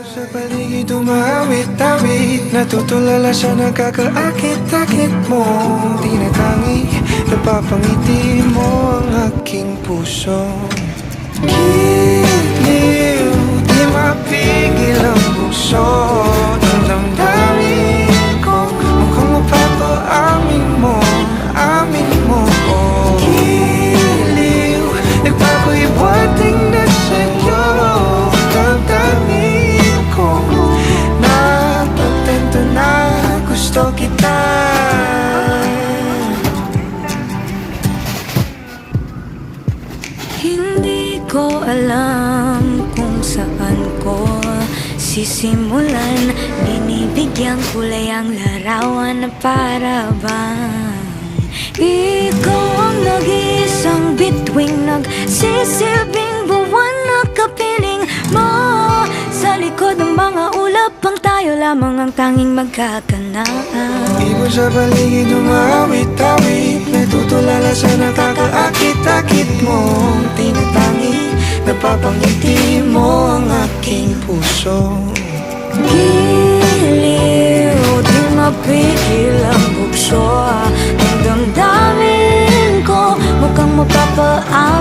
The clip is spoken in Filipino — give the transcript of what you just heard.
Sa paligid umawit-awit, natutulala sa nagkakaakit-akit mo. Tinatangi, napapangiti mo ang aking puso. Giliw, di mapigil ang puso ng damdamin ko. Mukhang mapapaamin mo, amin mo ko. Giliw, nagpapahiwating na sa'yo damdamin ko. Napagtanto na gusto kita. Hindi ko alam kung saan ko sisimulan. Binibigyan kulay ang larawan na para bang ikaw ang nag-iisang bituing, nagsisilbing buwan na kapiling mo. Sa likod ng mga ulap ang tayo lamang ang tanging magkakanaan. Ibon sa paligid umawit-awit, natutulala sa nakakaakit-akit mo. Tinatangi, napapangiti mo ang aking puso. Giliw, di mapigil ang bukso ng damdamin ko. Mukhang mapapaan